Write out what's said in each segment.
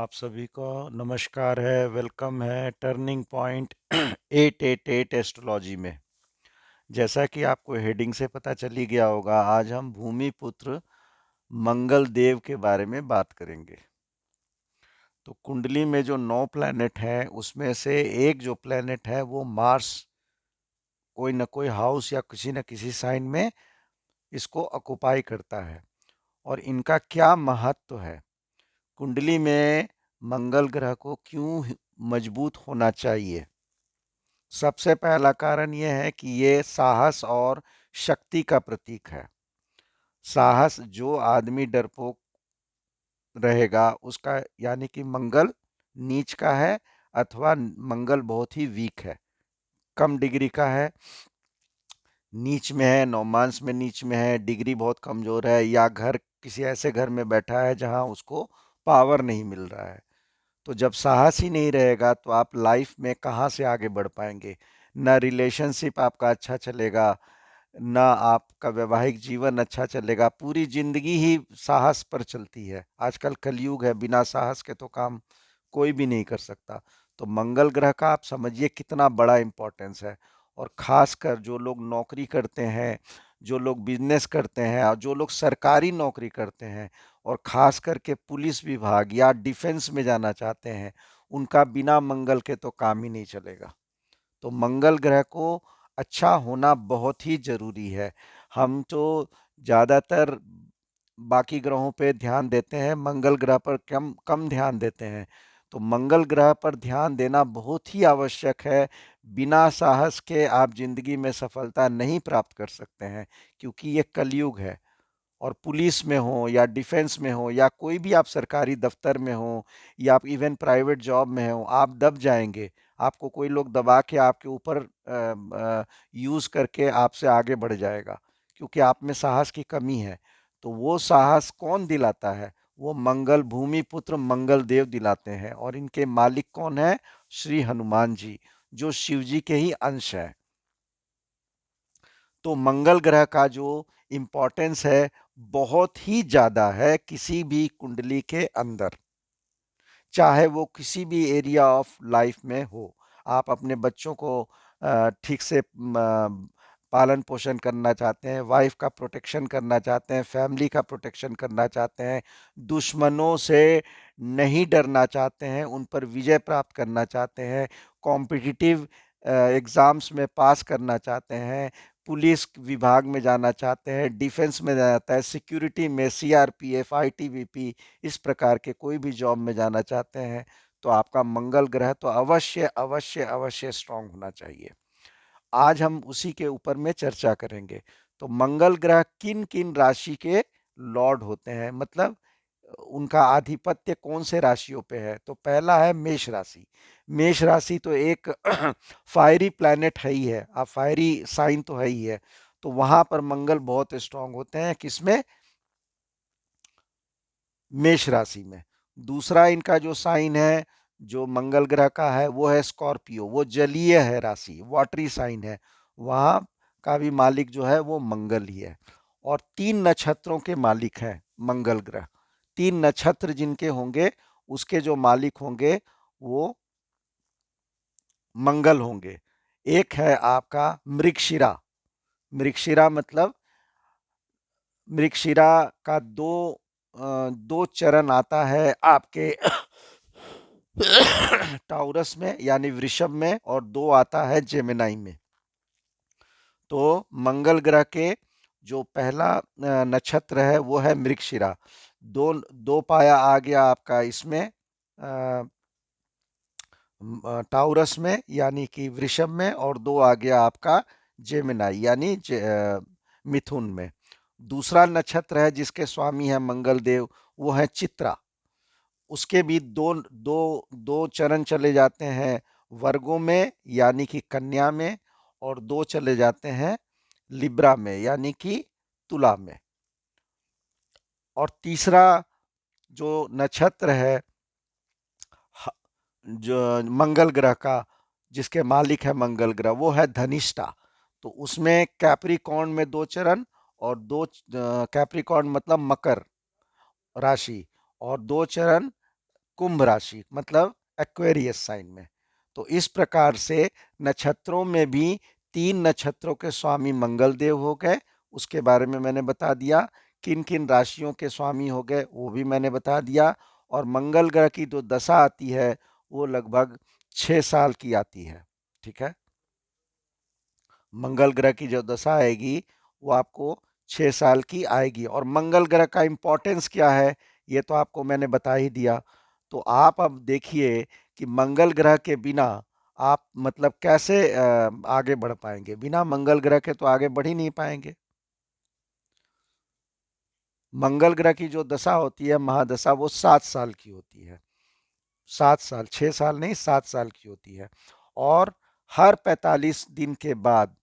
आप सभी को नमस्कार है, वेलकम है टर्निंग पॉइंट 888 एस्ट्रोलॉजी में। जैसा कि आपको हेडिंग से पता चल ही गया होगा, आज हम भूमि पुत्र मंगल देव के बारे में बात करेंगे। तो कुंडली में जो 9 प्लैनेट हैं उसमें से एक जो प्लैनेट है वो मार्स कोई न कोई हाउस या किसी न किसी साइन में इसको ऑक्युपाई करता है। और इनका क्या महत्व है, कुंडली में मंगल ग्रह को क्यों मजबूत होना चाहिए। सबसे पहला कारण यह है कि ये साहस और शक्ति का प्रतीक है। साहस, जो आदमी डरपोक रहेगा उसका, यानी कि मंगल नीच का है अथवा मंगल बहुत ही वीक है, कम डिग्री का है, नीच में है, नौमांस में नीच में है, डिग्री बहुत कमजोर है, या घर किसी ऐसे घर में बैठा है जहां उसको पावर नहीं मिल रहा है। तो जब साहस ही नहीं रहेगा तो आप लाइफ में कहाँ से आगे बढ़ पाएंगे। ना रिलेशनशिप आपका अच्छा चलेगा, ना आपका वैवाहिक जीवन अच्छा चलेगा, पूरी जिंदगी ही साहस पर चलती है। आजकल कलयुग है, बिना साहस के तो काम कोई भी नहीं कर सकता। तो मंगल ग्रह का आप समझिए कितना बड़ा इंपॉर्टेंस है। और खासकर जो लोग नौकरी करते हैं, जो लोग बिजनेस करते हैं और जो लोग सरकारी नौकरी करते हैं और खास करके पुलिस विभाग या डिफेंस में जाना चाहते हैं, उनका बिना मंगल के तो काम ही नहीं चलेगा। तो मंगल ग्रह को अच्छा होना बहुत ही जरूरी है। हम तो ज़्यादातर बाकी ग्रहों पे ध्यान देते हैं, मंगल ग्रह पर कम कम ध्यान देते हैं। तो मंगल ग्रह पर ध्यान देना बहुत ही आवश्यक है। बिना साहस के आप जिंदगी में सफलता नहीं प्राप्त कर सकते हैं, क्योंकि ये कलयुग है। और पुलिस में हो या डिफेंस में हो या कोई भी आप सरकारी दफ्तर में हो या आप इवन प्राइवेट जॉब में हो, आप दब जाएंगे। आपको कोई लोग दबा के आपके ऊपर यूज करके आपसे आगे बढ़ जाएगा, क्योंकि आप में साहस की कमी है। तो वो साहस कौन दिलाता है? वो मंगल, भूमि पुत्र मंगल देव दिलाते हैं। और इनके मालिक कौन है? श्री हनुमान जी, जो शिव जी के ही अंश है। तो मंगल ग्रह का जो इम्पोर्टेंस है बहुत ही ज़्यादा है किसी भी कुंडली के अंदर, चाहे वो किसी भी एरिया ऑफ लाइफ में हो। आप अपने बच्चों को ठीक से पालन पोषण करना चाहते हैं, वाइफ का प्रोटेक्शन करना चाहते हैं, फैमिली का प्रोटेक्शन करना चाहते हैं, दुश्मनों से नहीं डरना चाहते हैं, उन पर विजय प्राप्त करना चाहते हैं, कॉम्पिटिटिव एग्ज़ाम्स में पास करना चाहते हैं, पुलिस विभाग में जाना चाहते हैं, डिफेंस में जाना चाहते हैं, सिक्योरिटी में, सीआरपीएफ, आईटीबीपी, इस प्रकार के कोई भी जॉब में जाना चाहते हैं, तो आपका मंगल ग्रह तो अवश्य अवश्य अवश्य स्ट्रांग होना चाहिए। आज हम उसी के ऊपर में चर्चा करेंगे। तो मंगल ग्रह किन किन राशि के लॉर्ड होते हैं, मतलब उनका आधिपत्य कौन से राशियों पे है। तो पहला है मेष राशि। मेष राशि तो एक फायरी प्लैनेट है ही है, आप फायरी साइन तो है ही है। तो वहां पर मंगल बहुत स्ट्रांग होते हैं, किसमें? मेष राशि में। दूसरा इनका जो साइन है, जो मंगल ग्रह का है, वो है स्कॉर्पियो। वो जलीय है राशि, वाटरी साइन है, वहां का भी मालिक जो है वो मंगल ही है। और 3 नक्षत्रों के मालिक हैं मंगल ग्रह। 3 नक्षत्र जिनके होंगे उसके जो मालिक होंगे वो मंगल होंगे। एक है आपका मृगशिरा। मृगशिरा मतलब, मृगशिरा का दो चरण आता है आपके टाउरस में यानी वृषभ में, और 2 आता है जेमिनाई में। तो मंगल ग्रह के जो पहला नक्षत्र है वो है मृगशिरा। दो दो पाया आ गया आपका इसमें, टाउरस में यानी कि वृषभ में, और 2 आ गया आपका जेमिनाई यानी मिथुन में। दूसरा नक्षत्र है जिसके स्वामी है मंगल देव, वो है चित्रा। उसके भी दो दो दो चरण चले जाते हैं वर्गों में यानी कि कन्या में, और 2 चले जाते हैं लिब्रा में यानी कि तुला में। और तीसरा जो नक्षत्र है जो मंगल ग्रह का, जिसके मालिक है मंगल ग्रह, वो है धनिष्ठा। तो उसमें कैप्रिकॉर्न में 2 चरण, और 2 कैप्रिकॉर्न मतलब मकर राशि, और 2 चरण कुंभ राशि मतलब एक्वेरियस साइन में। तो इस प्रकार से नक्षत्रों में भी तीन नक्षत्रों के स्वामी मंगल देव हो गए, उसके बारे में मैंने बता दिया। किन किन राशियों के स्वामी हो गए वो भी मैंने बता दिया। और मंगल ग्रह की जो दशा आती है वो लगभग 6 साल की आती है। ठीक है, मंगल ग्रह की जो दशा आएगी वो आपको 6 साल की आएगी। और मंगल ग्रह का इंपॉर्टेंस क्या है ये तो आपको मैंने बता ही दिया। तो आप अब देखिए कि मंगल ग्रह के बिना आप मतलब कैसे आगे बढ़ पाएंगे। बिना मंगल ग्रह के तो आगे बढ़ ही नहीं पाएंगे। मंगल ग्रह की जो दशा होती है महादशा वो 7 साल की होती है। 7 साल, 6 साल नहीं, 7 साल की होती है। और हर 45 दिन के बाद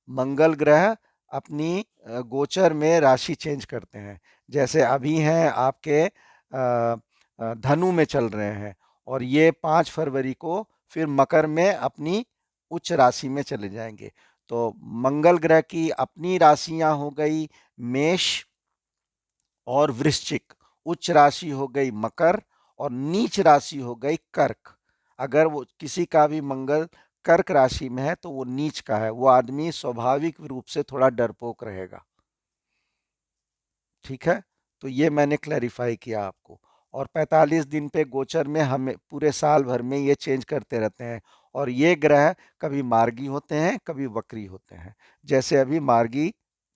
मंगल ग्रह अपनी गोचर में राशि चेंज करते हैं। जैसे अभी हैं आपके धनु में चल रहे हैं, और ये 5 फरवरी को फिर मकर में अपनी उच्च राशि में चले जाएंगे। तो मंगल ग्रह की अपनी राशियां हो गई मेष और वृश्चिक, उच्च राशि हो गई मकर, और नीच राशि हो गई कर्क। अगर वो किसी का भी मंगल कर्क राशि में है तो वो नीच का है, वो आदमी स्वाभाविक रूप से थोड़ा डरपोक रहेगा। ठीक है, तो ये मैंने क्लैरिफाई किया आपको। और 45 दिन पे गोचर में हमें पूरे साल भर में ये चेंज करते रहते हैं। और ये ग्रह कभी मार्गी होते हैं कभी वक्री होते हैं। जैसे अभी मार्गी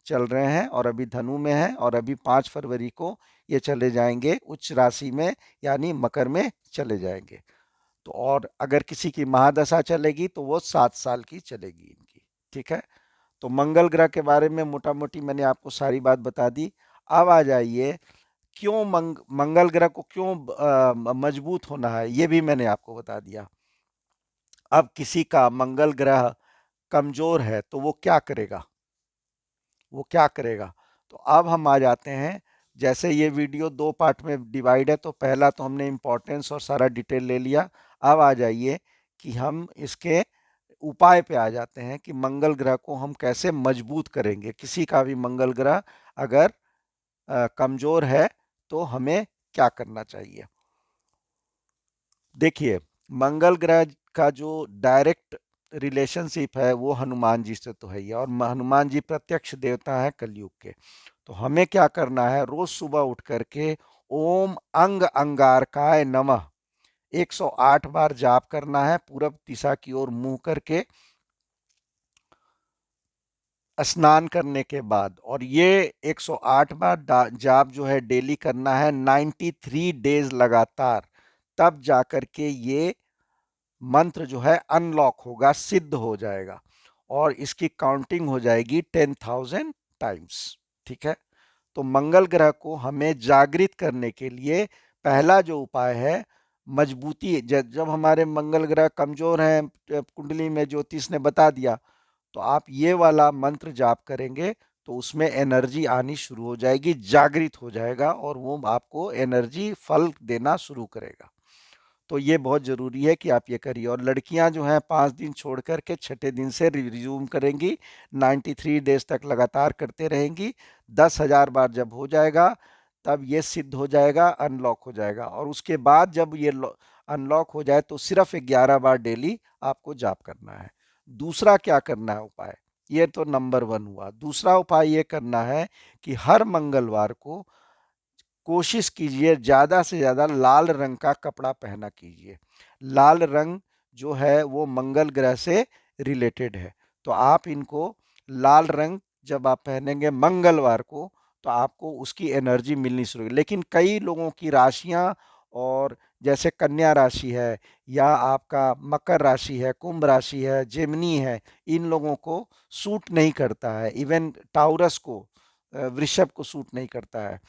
चल रहे हैं और अभी धनु में है, और अभी 5 फरवरी को ये चले जाएंगे उच्च राशि में, यानी मकर में चले जाएंगे। तो और अगर किसी की महादशा चलेगी तो वो 7 साल की चलेगी इनकी। ठीक है, तो मंगल ग्रह के बारे में मोटा मोटी मैंने आपको सारी बात बता दी। अब आ जाइए क्यों मंगल ग्रह को क्यों मजबूत होना है ये भी मैंने आपको बता दिया। अब किसी का मंगल ग्रह कमजोर है तो वो क्या करेगा, वो क्या करेगा। तो अब हम आ जाते हैं, जैसे ये वीडियो 2 पार्ट में डिवाइड है तो पहला तो हमने इंपॉर्टेंस और सारा डिटेल ले लिया। अब आ जाइए कि हम इसके उपाय पे आ जाते हैं कि मंगल ग्रह को हम कैसे मजबूत करेंगे। किसी का भी मंगल ग्रह अगर कमजोर है तो हमें क्या करना चाहिए। देखिए, मंगल ग्रह का जो डायरेक्ट रिलेशनशिप है वो हनुमान जी से तो है ही है, और हनुमान जी प्रत्यक्ष देवता है कलयुग के। तो हमें क्या करना है, रोज सुबह उठ करके ओम अंग अंगारकाय नमः 108 बार जाप करना है, पूरब दिशा की ओर मुंह करके स्नान करने के बाद। और ये 108 बार जाप जो है डेली करना है 93 डेज लगातार। तब जाकर के ये मंत्र जो है अनलॉक होगा, सिद्ध हो जाएगा, और इसकी काउंटिंग हो जाएगी 10,000 टाइम्स। ठीक है, तो मंगल ग्रह को हमें जागृत करने के लिए पहला जो उपाय है मजबूती। जब हमारे मंगल ग्रह कमजोर हैं, कुंडली में ज्योतिष ने बता दिया, तो आप ये वाला मंत्र जाप करेंगे तो उसमें एनर्जी आनी शुरू हो जाएगी, जागृत हो जाएगा, और वो आपको एनर्जी फल देना शुरू करेगा। तो ये बहुत ज़रूरी है कि आप ये करिए। और लड़कियां जो हैं 5 दिन छोड़ कर के छठे दिन से रिज्यूम करेंगी, 93 डेज तक लगातार करते रहेंगी। 10,000 बार जब हो जाएगा तब ये सिद्ध हो जाएगा, अनलॉक हो जाएगा। और उसके बाद जब ये अनलॉक हो जाए तो सिर्फ 11 बार डेली आपको जाप करना है। दूसरा क्या करना है उपाय, ये तो नंबर 1 हुआ। दूसरा उपाय ये करना है कि हर मंगलवार को कोशिश कीजिए ज़्यादा से ज़्यादा लाल रंग का कपड़ा पहना कीजिए। लाल रंग जो है वो मंगल ग्रह से रिलेटेड है। तो आप इनको लाल रंग जब आप पहनेंगे मंगलवार को तो आपको उसकी एनर्जी मिलनी शुरू होगी। लेकिन कई लोगों की राशियां, और जैसे कन्या राशि है, या आपका मकर राशि है, कुंभ राशि है, जेमिनी है, इन लोगों को सूट नहीं करता है। इवन टाउरस को, वृषभ को सूट नहीं करता है।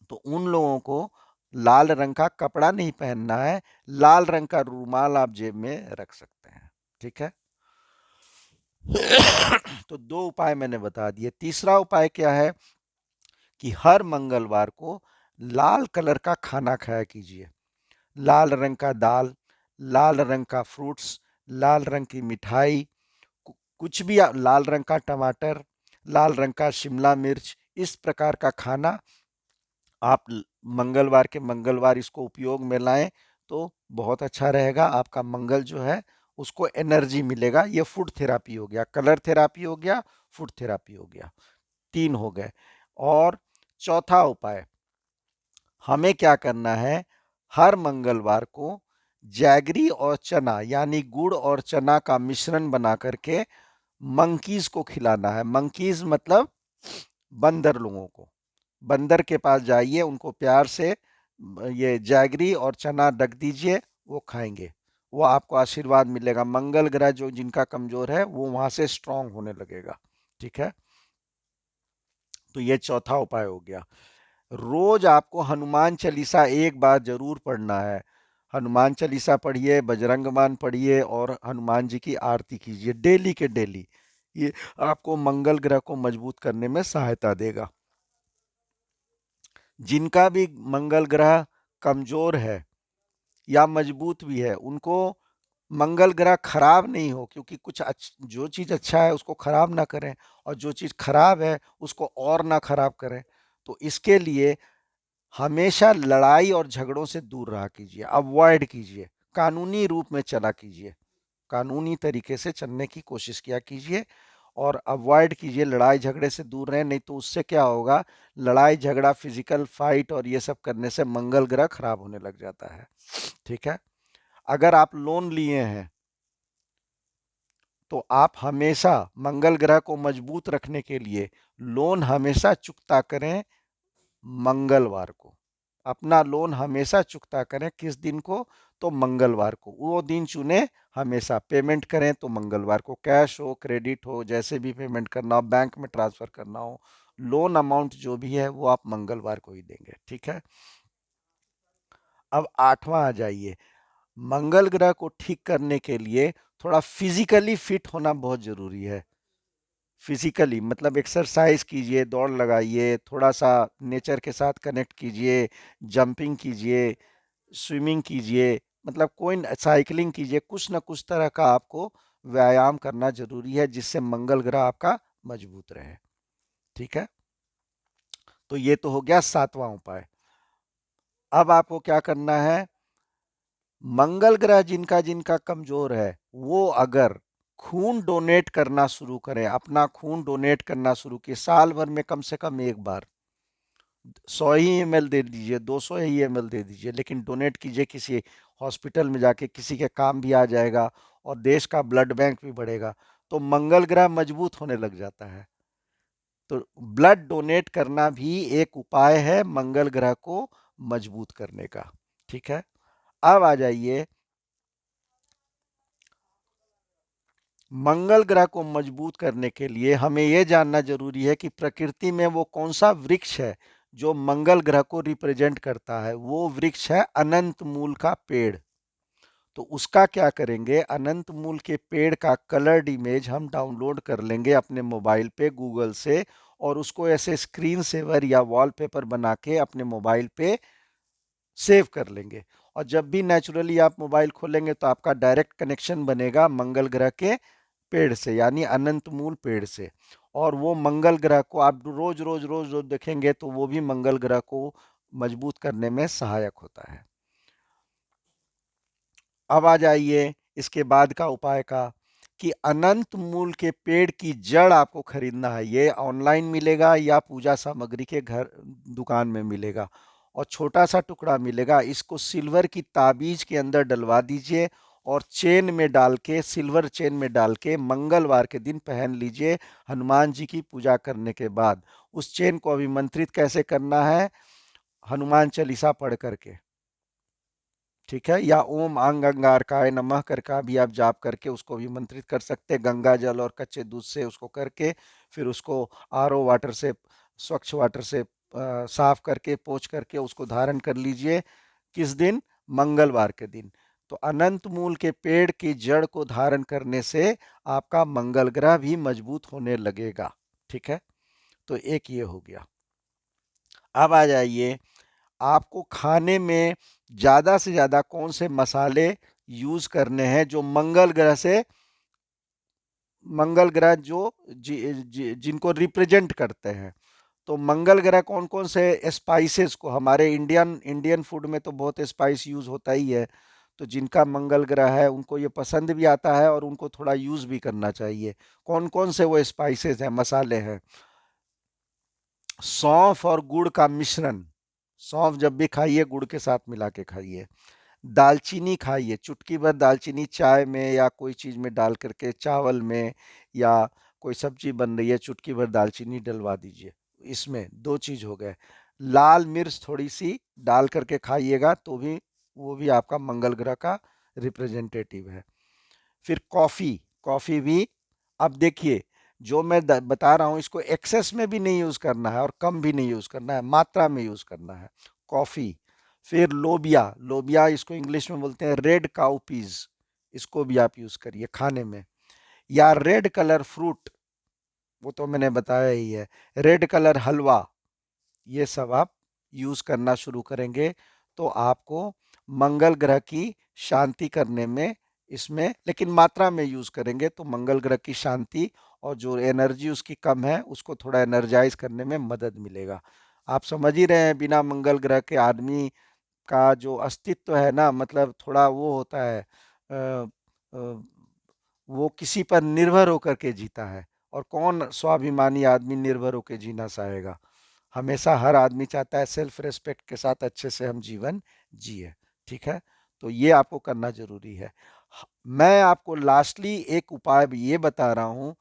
तो उन लोगों को लाल रंग का कपड़ा नहीं पहनना है, लाल रंग का रूमाल आप जेब में रख सकते हैं। ठीक है, तो 2 उपाय मैंने बता दिए। तीसरा उपाय क्या है कि हर मंगलवार को लाल कलर का खाना खाया कीजिए। लाल रंग का दाल, लाल रंग का फ्रूट्स, लाल रंग की मिठाई, कुछ भी, लाल रंग का टमाटर, लाल रंग का शिमला मिर्च, इस प्रकार का खाना आप मंगलवार के मंगलवार इसको उपयोग में लाएं तो बहुत अच्छा रहेगा। आपका मंगल जो है उसको एनर्जी मिलेगा। ये फूड थेरापी हो गया, कलर थेरापी हो गया, फूड थेरापी हो गया, 3 हो गए। और चौथा उपाय, हमें क्या करना है, हर मंगलवार को जैगरी और चना यानी गुड़ और चना का मिश्रण बना करके मंकीज को खिलाना है। मंकीज मतलब बंदर लोगों को। बंदर के पास जाइए, उनको प्यार से ये जैगरी और चना रख दीजिए, वो खाएंगे। वो आपको आशीर्वाद मिलेगा। मंगल ग्रह जो जिनका कमजोर है वो वहां से स्ट्रांग होने लगेगा। ठीक है, तो ये चौथा उपाय हो गया। रोज आपको हनुमान चालीसा एक बार जरूर पढ़ना है। हनुमान चालीसा पढ़िए, बजरंगबाण पढ़िए और हनुमान जी की आरती कीजिए डेली के डेली। ये आपको मंगल ग्रह को मजबूत करने में सहायता देगा। जिनका भी मंगल ग्रह कमजोर है या मजबूत भी है, उनको मंगल ग्रह खराब नहीं हो, क्योंकि जो चीज अच्छा है उसको खराब ना करें, और जो चीज खराब है उसको और ना खराब करें। तो इसके लिए हमेशा लड़ाई और झगड़ों से दूर रहा कीजिए, अवॉइड कीजिए, कानूनी रूप में चला कीजिए, कानूनी तरीके से चलने की कोशिश किया कीजिए और अवॉइड कीजिए, लड़ाई झगड़े से दूर रहें। नहीं तो उससे क्या होगा, लड़ाई झगड़ा, फिजिकल फाइट और ये सब करने से मंगल ग्रह खराब होने लग जाता है। ठीक है, अगर आप लोन लिए हैं तो आप हमेशा मंगल ग्रह को मजबूत रखने के लिए लोन हमेशा चुकता करें मंगलवार को। अपना लोन हमेशा चुकता करें किस दिन को, तो मंगलवार को। वो दिन चुने, हमेशा पेमेंट करें तो मंगलवार को, कैश हो क्रेडिट हो जैसे भी पेमेंट करना हो, बैंक में ट्रांसफर करना हो, लोन अमाउंट जो भी है वो आप मंगलवार को ही देंगे। ठीक है, अब आठवां आ जाइए। मंगल ग्रह को ठीक करने के लिए थोड़ा फिजिकली फिट होना बहुत जरूरी है। फिजिकली मतलब एक्सरसाइज कीजिए, दौड़ लगाइए, थोड़ा सा नेचर के साथ कनेक्ट कीजिए, जंपिंग कीजिए, स्विमिंग कीजिए, मतलब कोई साइकिलिंग कीजिए, कुछ ना कुछ तरह का आपको व्यायाम करना जरूरी है जिससे मंगल ग्रह आपका मजबूत रहे। ठीक है, तो ये तो हो गया सातवां उपाय। अब आपको क्या करना है, मंगल ग्रह जिनका जिनका कमजोर है वो अगर खून डोनेट करना शुरू करें, अपना खून डोनेट करना शुरू किए, साल भर में कम से कम एक बार 100 ही ml दे दीजिए, 200 ही ml दे दीजिए, लेकिन डोनेट कीजिए किसी हॉस्पिटल में जाके, किसी के काम भी आ जाएगा और देश का ब्लड बैंक भी बढ़ेगा। तो मंगल ग्रह मजबूत होने लग जाता है। तो ब्लड डोनेट करना भी एक उपाय है मंगल ग्रह को मजबूत करने का। ठीक है, अब आ जाइए, मंगल ग्रह को मजबूत करने के लिए हमें यह जानना जरूरी है कि प्रकृति में वो कौन सा वृक्ष है जो मंगल ग्रह को रिप्रेजेंट करता है। वो वृक्ष है अनंत मूल का पेड़। तो उसका क्या करेंगे, अनंत मूल के पेड़ का कलर्ड इमेज हम डाउनलोड कर लेंगे अपने मोबाइल पे गूगल से, और उसको ऐसे स्क्रीन सेवर या वॉलपेपर बना के अपने मोबाइल पे सेव कर लेंगे। और जब भी नेचुरली आप मोबाइल खोलेंगे तो आपका डायरेक्ट कनेक्शन बनेगा मंगल ग्रह के पेड़ से, यानी अनंत मूल पेड़ से। और वो मंगल ग्रह को आप रोज रोज रोज रोज देखेंगे तो वो भी मंगल ग्रह को मजबूत करने में सहायक होता है। अब आ जाइए इसके बाद का उपाय का, कि अनंत मूल के पेड़ की जड़ आपको खरीदना है। ये ऑनलाइन मिलेगा या पूजा सामग्री के घर दुकान में मिलेगा, और छोटा सा टुकड़ा मिलेगा। इसको सिल्वर की ताबीज के अंदर डलवा दीजिए और चेन में डाल के, सिल्वर चेन में डाल के मंगलवार के दिन पहन लीजिए हनुमान जी की पूजा करने के बाद। उस चेन को अभिमंत्रित कैसे करना है, हनुमान चालीसा पढ़ करके। ठीक है, या ओम अंग अंगारकाय नमः करके भी आप जाप करके उसको भी मंत्रित कर सकते हैं, गंगा जल और कच्चे दूध से उसको करके, फिर उसको आरओ वाटर से, स्वच्छ वाटर से साफ करके पोंछ करके उसको धारण कर लीजिए। किस दिन, मंगलवार के दिन। तो अनंत मूल के पेड़ की जड़ को धारण करने से आपका मंगल ग्रह भी मजबूत होने लगेगा। ठीक है, तो एक ये हो गया। अब आ जाइए, आपको खाने में ज्यादा से ज्यादा कौन से मसाले यूज करने हैं जो मंगल ग्रह से, मंगल ग्रह जो जिनको रिप्रेजेंट करते हैं। तो मंगल ग्रह कौन कौन से स्पाइसेस को, हमारे इंडियन इंडियन फूड में तो बहुत स्पाइस यूज होता ही है, तो जिनका मंगल ग्रह है उनको ये पसंद भी आता है और उनको थोड़ा यूज भी करना चाहिए। कौन कौन से वो स्पाइसेस हैं, मसाले हैं? सौंफ और गुड़ का मिश्रण। सौंफ जब भी खाइए गुड़ के साथ मिला के खाइए। दालचीनी खाइए, चुटकी भर दालचीनी चाय में या कोई चीज में डाल करके, चावल में या कोई सब्जी बन रही है, चुटकी भर दालचीनी डलवा दीजिए। इसमें दो चीज हो गए। लाल मिर्च थोड़ी सी डाल करके खाइएगा तो भी, वो भी आपका मंगल ग्रह का रिप्रेजेंटेटिव है। फिर कॉफी, कॉफी भी, अब देखिए जो मैं बता रहा हूं इसको एक्सेस में भी नहीं यूज करना है और कम भी नहीं यूज करना है, मात्रा में यूज करना है कॉफी। फिर लोबिया, लोबिया इसको इंग्लिश में बोलते हैं रेड काउ पीज, इसको भी आप यूज करिए खाने में। या रेड कलर फ्रूट, वो तो मैंने बताया ही है। रेड कलर हलवा, ये सब आप यूज करना शुरू करेंगे तो आपको मंगल ग्रह की शांति करने में, इसमें लेकिन मात्रा में यूज करेंगे तो मंगल ग्रह की शांति और जो एनर्जी उसकी कम है उसको थोड़ा एनर्जाइज करने में मदद मिलेगा। आप समझ ही रहे हैं, बिना मंगल ग्रह के आदमी का जो अस्तित्व है ना, मतलब थोड़ा वो होता है, वो किसी पर निर्भर होकर के जीता है। और कौन स्वाभिमानी आदमी निर्भर होकर जीना चाहेगा? हमेशा हर आदमी चाहता है सेल्फ रेस्पेक्ट के साथ अच्छे से हम जीवन जिए। ठीक है, तो ये आपको करना जरूरी है। मैं आपको लास्टली एक उपाय भी ये बता रहा हूं,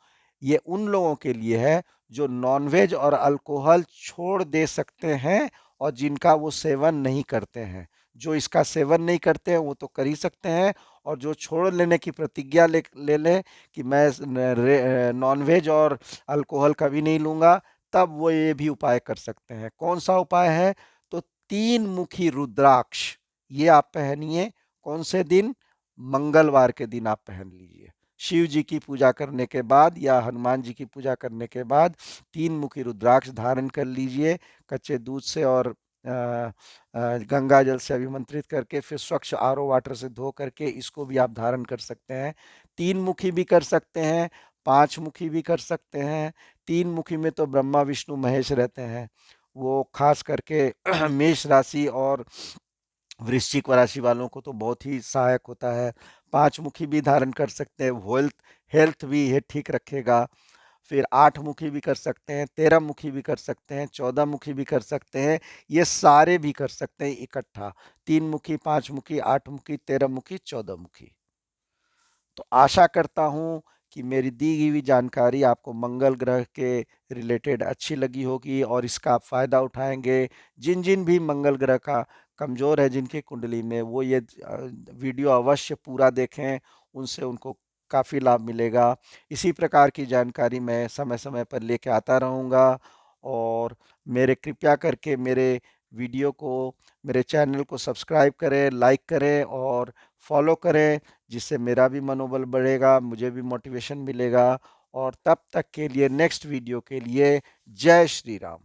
ये उन लोगों के लिए है जो नॉनवेज और अल्कोहल छोड़ दे सकते हैं और जिनका वो सेवन नहीं करते हैं। जो इसका सेवन नहीं करते हैं वो तो कर ही सकते हैं, और जो छोड़ लेने की प्रतिज्ञा ले लें कि मैं नॉनवेज और अल्कोहल कभी नहीं लूंगा, तब वो ये भी उपाय कर सकते हैं। कौन सा उपाय है? तो तीन मुखी रुद्राक्ष, ये आप पहनिए। कौन से दिन? मंगलवार के दिन आप पहन लीजिए। शिव जी की पूजा करने के बाद या हनुमान जी की पूजा करने के बाद तीन मुखी रुद्राक्ष धारण कर लीजिए, कच्चे दूध से और गंगा जल से अभिमंत्रित करके, फिर स्वच्छ आरओ वाटर से धो करके इसको भी आप धारण कर सकते हैं। तीन मुखी भी कर सकते हैं, पांच मुखी भी कर सकते हैं। तीन मुखी में तो ब्रह्मा विष्णु महेश रहते हैं, वो खास करके मेष राशि और वृश्चिक राशि वालों को तो बहुत ही सहायक होता है। पांच मुखी भी धारण कर सकते हैं, हेल्थ हेल्थ भी ये ठीक रखेगा। फिर आठ मुखी भी कर सकते हैं, 13 मुखी भी कर सकते हैं, 14 मुखी भी कर सकते हैं, ये सारे भी कर सकते हैं इकट्ठा। तीन मुखी, पांच मुखी, आठ मुखी, 13 मुखी, 14 मुखी। तो आशा करता हूं कि मेरी दी हुई जानकारी आपको मंगल ग्रह के रिलेटेड अच्छी लगी होगी और इसका आप फायदा उठाएंगे। जिन जिन भी मंगल ग्रह का कमजोर है जिनकी कुंडली में, वो ये वीडियो अवश्य पूरा देखें, उनसे उनको काफ़ी लाभ मिलेगा। इसी प्रकार की जानकारी मैं समय समय पर लेके आता रहूँगा। और मेरे कृपया करके मेरे वीडियो को, मेरे चैनल को सब्सक्राइब करें, लाइक करें और फॉलो करें, जिससे मेरा भी मनोबल बढ़ेगा, मुझे भी मोटिवेशन मिलेगा। और तब तक के लिए, नेक्स्ट वीडियो के लिए, जय श्री राम।